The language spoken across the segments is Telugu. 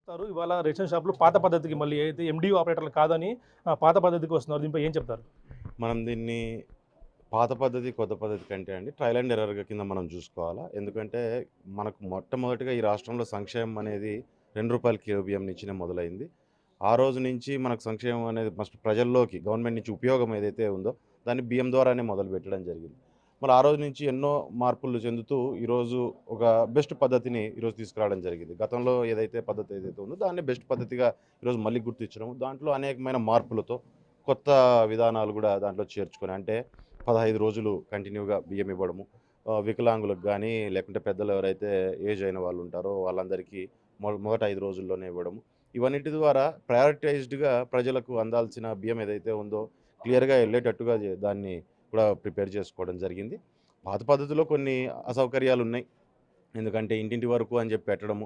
ఇవాళ రేషన్ షాపులు పాత పద్ధతికి మళ్ళీ అయితే ఎండియు ఆపరేటర్లు కాదని పాత పద్ధతికి వస్తున్నారు. దీనిపై ఏం చెప్తారు? మనం దీన్ని పాత పద్ధతి, కొత్త పద్ధతి కంటే అండి ట్రయల్ అండ్ ఎర్రర్ కింద మనం చూసుకోవాలా. ఎందుకంటే మనకు మొట్టమొదటిగా ఈ రాష్ట్రంలో సంక్షేమం అనేది రూ. 2 కిలో బియ్యం నుంచినే మొదలైంది. ఆ రోజు నుంచి మనకు సంక్షేమం అనేది ఫస్ట్ ప్రజల్లోకి గవర్నమెంట్ నుంచి ఉపయోగం ఏదైతే ఉందో దాన్ని బియ్యం ద్వారానే మొదలుపెట్టడం జరిగింది. మరి ఆ రోజు నుంచి ఎన్నో మార్పులు చెందుతూ ఈరోజు ఒక బెస్ట్ పద్ధతిని ఈరోజు తీసుకురావడం జరిగింది. గతంలో ఏదైతే పద్ధతి ఏదైతే ఉందో దాన్ని బెస్ట్ పద్ధతిగా ఈరోజు మళ్ళీ గుర్తించడం, దాంట్లో అనేకమైన మార్పులతో కొత్త విధానాలు కూడా దాంట్లో చేర్చుకొని అంటే 15 రోజులు కంటిన్యూగా బియ్యం ఇవ్వడము. వికలాంగులకు గానీ, లేకుంటే పెద్దలు ఎవరైతే ఏజ్ అయిన వాళ్ళు ఉంటారో వాళ్ళందరికీ మొదట 5 రోజుల్లోనే ఇవ్వడము. ఇవన్నిటి ద్వారా ప్రయారిటైజ్డ్‌గా ప్రజలకు అందాల్సిన బియ్యం ఏదైతే ఉందో క్లియర్‌గా ఎళ్ళేటట్టుగా దాన్ని కూడా ప్రిపేర్ చేసుకోవడం జరిగింది. పాత పద్ధతిలో కొన్ని అసౌకర్యాలున్నాయి. ఎందుకంటే ఇంటింటి వరకు అని చెప్పి పెట్టడము.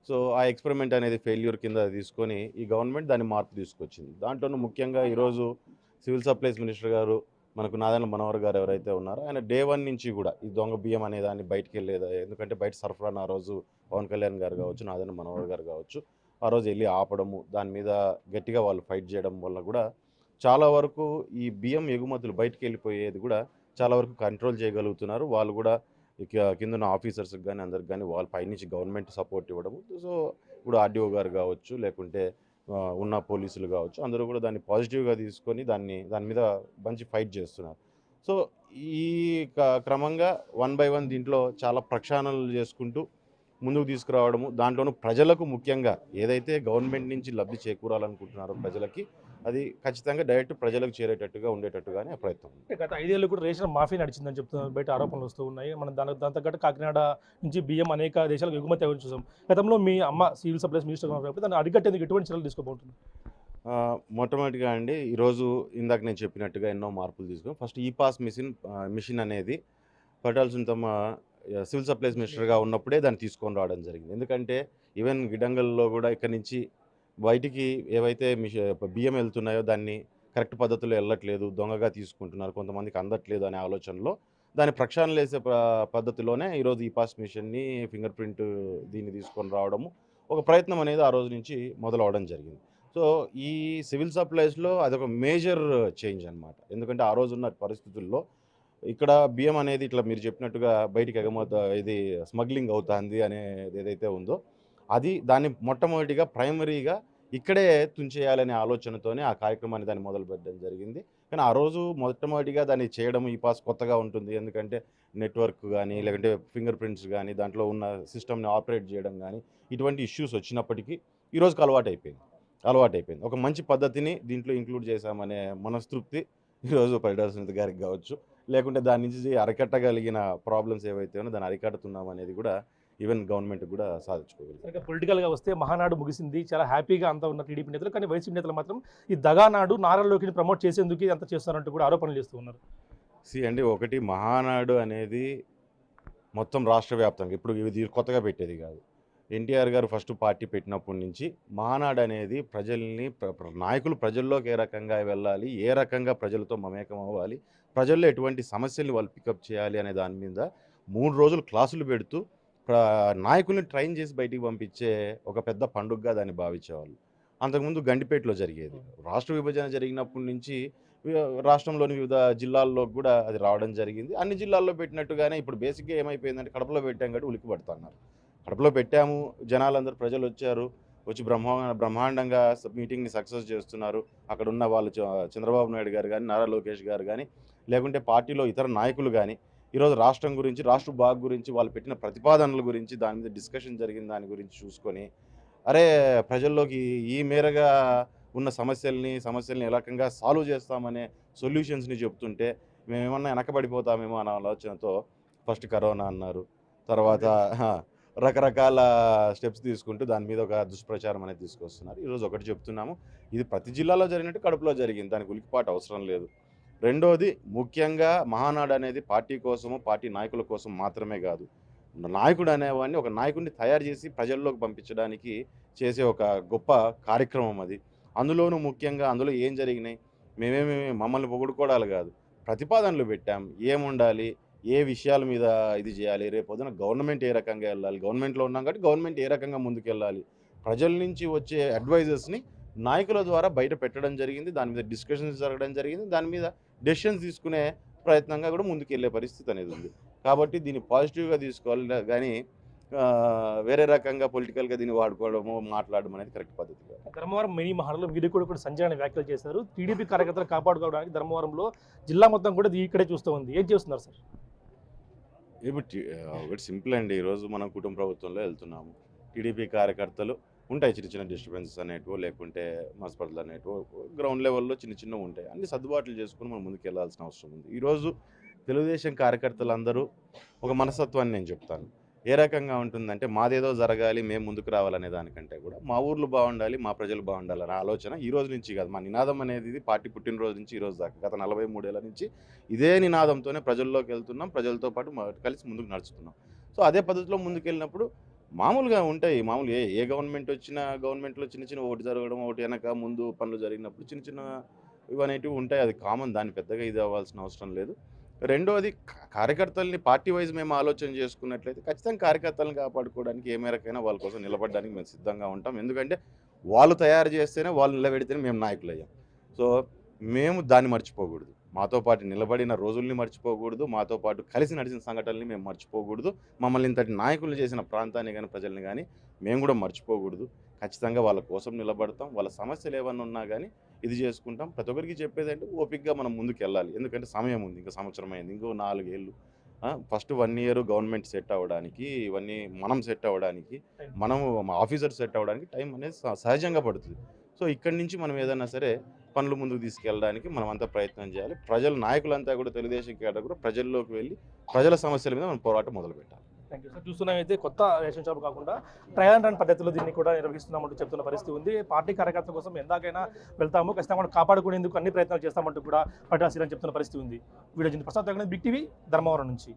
సో, ఆ ఎక్స్‌పెరిమెంట్ అనేది ఫెయిల్యూర్ కింద తీసుకొని ఈ గవర్నమెంట్ దాన్ని మార్పు తీసుకొచ్చింది. దాంట్లోనూ ముఖ్యంగా ఈరోజు సివిల్ సప్లైస్ మినిస్టర్ గారు మనకు నాదెండ్ల మనోహర్ గారు ఎవరైతే ఉన్నారో ఆయన డే 1 నుంచి కూడా ఈ దొంగ బియ్యం అనే దాన్ని బయటికెళ్ళేది ఎందుకంటే బయట సరఫరాని ఆ రోజు పవన్ కళ్యాణ్ గారు కావచ్చు, నాదెండ్ల మనోహర్ గారు కావచ్చు, ఆ రోజు ఎళ్లి ఆపడము, దాని మీద గట్టిగా వాళ్ళు ఫైట్ చేయడం వల్ల కూడా చాలా వరకు ఈ బియ్యం ఎగుమతులు బయటికెళ్ళిపోయేది కూడా చాలా వరకు కంట్రోల్ చేయగలుగుతున్నారు. వాళ్ళు కూడా కిందున్న ఆఫీసర్స్‌కి గానీ, అందరికి గానీ వాళ్ళ పైనుంచి గవర్నమెంట్ సపోర్ట్ ఇవ్వడము. సో, ఇప్పుడు ఆర్‌డీఓ గారు కావచ్చు, లేకుంటే ఉన్న పోలీసులు కావచ్చు, అందరూ కూడా దాన్ని పాజిటివ్‌గా తీసుకొని దాని మీద మంచి ఫైట్ చేస్తున్నారు. సో, ఈ క్రమంగా వన్ బై వన్ దీంట్లో చాలా ప్రక్షాళనలు చేసుకుంటూ ముందుకు తీసుకురావడము. దాంట్లోనూ ప్రజలకు ముఖ్యంగా ఏదైతే గవర్నమెంట్ నుంచి లబ్ధి చేకూరాలనుకుంటున్నారో ప్రజలకి, అది ఖచ్చితంగా డైరెక్ట్ ప్రజలకు చేరేటట్టుగా ఉండేటట్టుగానే ఆ ప్రయత్నం ఉంది. అంటే గత 5 ఏళ్ళు కూడా రేషన్ మాఫీ నడిచిందని చెప్తున్నారు. బయట ఆరోపణలు వస్తూ ఉన్నాయి. మనం దానికి తగ్గట్టు కాకినాడ నుంచి బియ్యం అనేక దేశాలకు ఎగుమతి అవ్వడం చూసాం. గతంలో మీ అమ్మ సివిల్ సప్లైస్ మినిస్టర్‌గా ఉన్నప్పుడు దాన్ని అరికట్టేందుకు ఎటువంటి చర్యలు తీసుకోబోతున్నారు? మొట్టమొదటిగా అండి ఈరోజు ఇందాక నేను చెప్పినట్టుగా ఎన్నో మార్పులు తీసుకొని ఫస్ట్ ఈ పాస్ మిషన్ అనేది పరిటాల సునీతమ్మ సివిల్ సప్లైస్ మినిస్టర్‌గా ఉన్నప్పుడే దాన్ని తీసుకొని రావడం జరిగింది. ఎందుకంటే ఈవెన్ గిడంగల్లో కూడా ఇక్కడి నుంచి బయటికి ఏవైతే బియ్యం వెళ్తున్నాయో దాన్ని కరెక్ట్ పద్ధతిలో వెళ్ళట్లేదు, దొంగగా తీసుకుంటున్నారు, కొంతమందికి అందట్లేదు అనే ఆలోచనలో దాన్ని ప్రక్షాళన పద్ధతిలోనే ఈరోజు ఈ పాస్ మిషన్‌ని ఫింగర్ ప్రింట్ దీన్ని తీసుకొని రావడము ఒక ప్రయత్నం అనేది ఆ రోజు నుంచి మొదలవ్వడం జరిగింది. సో, ఈ సివిల్ సప్లైస్‌లో అదొక మేజర్ చేంజ్ అన్నమాట. ఎందుకంటే ఆ రోజున్న పరిస్థితుల్లో ఇక్కడ బియ్యం అనేది ఇట్లా మీరు చెప్పినట్టుగా బయటికి ఇది స్మగ్లింగ్ అవుతాంది అనేది ఏదైతే ఉందో, దాన్ని మొట్టమొదటిగా ప్రైమరీగా ఇక్కడే తుంచేయాలనే ఆలోచనతోనే ఆ కార్యక్రమాన్ని దాన్ని మొదలుపెట్టడం జరిగింది. కానీ ఆ రోజు మొట్టమొదటిగా దాన్ని చేయడం ఈ పాస్ కొత్తగా ఉంటుంది. ఎందుకంటే నెట్వర్క్ గానీ, లేకంటే ఫింగర్ ప్రింట్స్ గానీ, దాంట్లో ఉన్న సిస్టమ్‌ని ఆపరేట్ చేయడం గానీ, ఇటువంటి ఇష్యూస్ వచ్చినప్పటికీ ఈ రోజుకి అలవాటైపోయింది. ఒక మంచి పద్ధతిని దీంట్లో ఇంక్లూడ్ చేశామనే మనస్తృప్తి ఈరోజు పరిటాల సునీత గారికి గావచ్చు, లేకుంటే దాని నుంచి అరికట్టగలిగిన ప్రాబ్లమ్స్ ఏవైతే ఉన్నాయో దాన్ని అరికడుతున్నామనేది కూడా ఈవెన్ గవర్నమెంట్ కూడా సాధించుకోగలిగింది. ఇక పొలిటికల్‌గా వస్తే మహానాడు ముగిసింది. చాలా హ్యాపీగా అంతా ఉన్న టీడీపీ నేతలు. కానీ వైసీపీ నేతలు మాత్రం ఈ దగానాడు నారా లోకేష్‌ని ప్రమోట్ చేసేందుకు ఇదంతా చేస్తున్నారంటూ కూడా ఆరోపణలు చేస్తూ ఉన్నారు. అండి ఒకటి మహానాడు అనేది మొత్తం రాష్ట్ర వ్యాప్తంగా ఇప్పుడు ఇది కొత్తగా పెట్టేది కాదు. ఎన్టీఆర్ గారు ఫస్ట్ పార్టీ పెట్టినప్పటి నుంచి మహానాడు అనేది ప్రజల్ని నాయకులు ప్రజల్లోకి ఏ రకంగా వెళ్ళాలి, ఏ రకంగా ప్రజలతో మమేకం అవ్వాలి, ప్రజల్లో ఎటువంటి సమస్యల్ని వాళ్ళు పికప్ చేయాలి అనే దాని మీద 3 రోజులు క్లాసులు పెడుతూ నాయకుల్ని ట్రైన్ చేసి బయటికి పంపించే ఒక పెద్ద పండుగగా దాన్ని భావించేవాళ్ళు. అంతకుముందు గండిపేటలో జరిగేది. రాష్ట్ర విభజన జరిగినప్పటి నుంచి రాష్ట్రంలోని వివిధ జిల్లాల్లో కూడా అది రావడం జరిగింది. అన్ని జిల్లాల్లో పెట్టినట్టుగానే ఇప్పుడు బేసిక్‌గా ఏమైపోయిందంటే కడపలో పెట్టాం కాబట్టి ఉలిక్కి పడుతున్నారు. కడపలో పెట్టాము, జనాలందరూ ప్రజలొచ్చారు. వచ్చి బ్రహ్మాండంగా మీటింగ్‌ని సక్సెస్ చేస్తున్నారు. అక్కడున్న వాళ్ళు చంద్రబాబు నాయుడు గారు గానీ, నారా లోకేష్ గారు గానీ, లేకుంటే పార్టీలో ఇతర నాయకులు గానీ, ఈరోజు రాష్ట్రం గురించి, రాష్ట్ర బాగు గురించి, వాళ్ళు పెట్టిన ప్రతిపాదనల గురించి, దాని మీద డిస్కషన్ జరిగిన దాని గురించి చూసుకొని, అరే! ప్రజల్లోకి ఈ మేరగా ఉన్న సమస్యల్ని ఏ రకంగా సాల్వ్ చేస్తామనే సొల్యూషన్స్‌ని చెప్తుంటే, మేమేమన్నా వెనకబడిపోతామేమో అనే ఆలోచనతో ఫస్ట్ కరోనా అన్నారు. తర్వాత రకరకాల స్టెప్స్ తీసుకుంటూ దాని మీద ఒక దుష్ప్రచారం అనేది తీసుకొస్తున్నారు. ఈరోజు ఒకటి చెప్తున్నాము, ఇది ప్రతి జిల్లాలో జరిగినట్టు కడపలో జరిగింది. దానికి ఉలికిపాటు అవసరం లేదు. రెండోది ముఖ్యంగా మహానాడు అనేది పార్టీ కోసము, పార్టీ నాయకుల కోసం మాత్రమే కాదు. నాయకుడు అనేవాడిని ఒక నాయకుడిని తయారు చేసి ప్రజల్లోకి పంపించడానికి చేసే ఒక గొప్ప కార్యక్రమం అది. అందులోనూ ముఖ్యంగా అందులో ఏం జరిగినాయి, మమ్మల్ని పొగుడుకోవడాలు కాదు. ప్రతిపాదనలు పెట్టాం. ఏముండాలి, ఏ విషయాల మీద ఇది చేయాలి, రేపొద్దున గవర్నమెంట్ ఏ రకంగా వెళ్ళాలి, గవర్నమెంట్‌లో ఉన్నాం కాబట్టి గవర్నమెంట్ ఏ రకంగా ముందుకెళ్ళాలి, ప్రజల నుంచి వచ్చే అడ్వైజర్స్ని నాయకుల ద్వారా బయట పెట్టడం జరిగింది. దాని మీద డిస్కషన్స్ జరగడం జరిగింది. దాని మీద డెసిషన్స్ తీసుకునే ప్రయత్నంగా కూడా ముందుకెళ్ళే పరిస్థితి అనేది ఉంది. కాబట్టి దీన్ని పాజిటివ్గా తీసుకోవాలి కానీ వేరే రకంగా పొలిటికల్గా దీన్ని వాడుకోవడము, మాట్లాడడం అనేది కరెక్ట్ పద్ధతి కాదు. ధర్మవరం మినీ మహర్లో మీరు కూడా సంచలన వ్యాఖ్యలు చేశారు. టీడీపీ కార్యకర్తలు కాపాడుకోవడానికి ధర్మవరంలో జిల్లా మొత్తం కూడా ఇక్కడే చూస్తూ ఉంది. ఏం చేస్తున్నారు సార్? ఒకటి సింపుల్ అండి. ఈరోజు మనం కుటుంబ ప్రభుత్వంలో వెళ్తున్నాము. టీడీపీ కార్యకర్తలు ఉంటాయి చిన్న చిన్న డిస్టర్బెన్సెస్ అనేటివో లేకుంటే మనస్పర్ధలు అనేటివో గ్రౌండ్ లెవెల్లో చిన్న చిన్నవి ఉంటాయి. అన్ని సర్దుబాట్లు చేసుకుని మనం ముందుకు వెళ్ళాల్సిన అవసరం ఉంది. ఈరోజు తెలుగుదేశం కార్యకర్తలందరూ ఒక మనస్తత్వాన్ని నేను చెప్తాను. ఏ రకంగా ఉంటుందంటే మాదేదో జరగాలి, మేము ముందుకు రావాలనే దానికంటే కూడా మా ఊర్లు బాగుండాలి, మా ప్రజలు బాగుండాలి అనే ఆలోచన ఈ రోజు నుంచి కాదు. మా నినాదం అనేది ఇది పార్టీ పుట్టినరోజు నుంచి ఈ రోజు దాకా గత 43 ఏళ్ల నుంచి ఇదే నినాదంతోనే ప్రజల్లోకి వెళ్తున్నాం. ప్రజలతో పాటు కలిసి ముందుకు నడుస్తున్నాం. సో అదే పద్ధతిలో ముందుకెళ్ళినప్పుడు మామూలుగా ఉంటాయి. మామూలు ఏ గవర్నమెంట్ వచ్చినా గవర్నమెంట్లో చిన్న చిన్న ఒకటి జరగడం, ఒకటి వెనక ముందు పనులు జరిగినప్పుడు చిన్న చిన్న ఇవనేటివి ఉంటాయి. అది కామన్. దాన్ని పెద్దగా ఇది అవ్వాల్సిన అవసరం లేదు. రెండోది కార్యకర్తల్ని పార్టీ వైజ్ మేము ఆలోచన చేసుకున్నట్లయితే ఖచ్చితంగా కార్యకర్తలను కాపాడుకోవడానికి ఏ మేరకైనా వాళ్ళ కోసం నిలబడడానికి మేము సిద్ధంగా ఉంటాం. ఎందుకంటే వాళ్ళు తయారు చేస్తేనే వాళ్ళు నిలబెడితేనే మేము నాయకులు అయ్యాం. సో మేము దాన్ని మర్చిపోకూడదు. మాతో పాటు నిలబడిన రోజుల్ని మర్చిపోకూడదు. మాతో పాటు కలిసి నడిచిన సంఘటనల్ని మేము మర్చిపోకూడదు. మమ్మల్ని ఇంతటి నాయకులు చేసిన ప్రాంతాన్ని కానీ ప్రజల్ని కానీ మేము కూడా మర్చిపోకూడదు. ఖచ్చితంగా వాళ్ళ కోసం నిలబడతాం. వాళ్ళ సమస్యలు ఏమన్నా ఉన్నా కానీ ఇది చేసుకుంటాం. ప్రతి ఒక్కరికి చెప్పేది అంటే ఓపికగా మనం ముందుకు వెళ్ళాలి. ఎందుకంటే సమయం ఉంది. ఇంకా సంవత్సరం అయింది, ఇంకో 4 ఏళ్ళు. ఫస్ట్ 1 ఇయర్ గవర్నమెంట్ సెట్ అవ్వడానికి, ఇవన్నీ మనం సెట్ అవ్వడానికి, మనం ఆఫీసర్ సెట్ అవ్వడానికి టైం అనేది సహజంగా పడుతుంది. సో ఇక్కడి నుంచి మనం ఏదైనా సరే పనులు ముందుకు తీసుకెళ్ళడానికి మనం అంతా ప్రయత్నం చేయాలి. నాయకులంతా కూడా తెలుగుదేశం కేడర్ కూడా ప్రజల్లోకి వెళ్ళి ప్రజల సమస్యల మీద మనం పోరాటం మొదలు పెట్టాలి. Thank you sir. చూస్తున్నామైతే కొత్త రేషన్ షాప్ కాకుండా ట్రయల్ అండ్ రన్ పద్ధతిలో దీన్ని కూడా నిర్వహిస్తున్నామంటూ చెప్తున్న పరిస్థితి ఉంది. పార్టీ కార్యకర్తల కోసం ఎందాకైనా వెళ్తాము, ఖచ్చితంగా మనం కాపాడుకునేందుకు అన్ని ప్రయత్నాలు చేస్తామంటూ కూడా పట్టాల్సిన చెప్తున్న పరిస్థితి ఉంది. Video Prasad Big TV Dharmavaram నుంచి.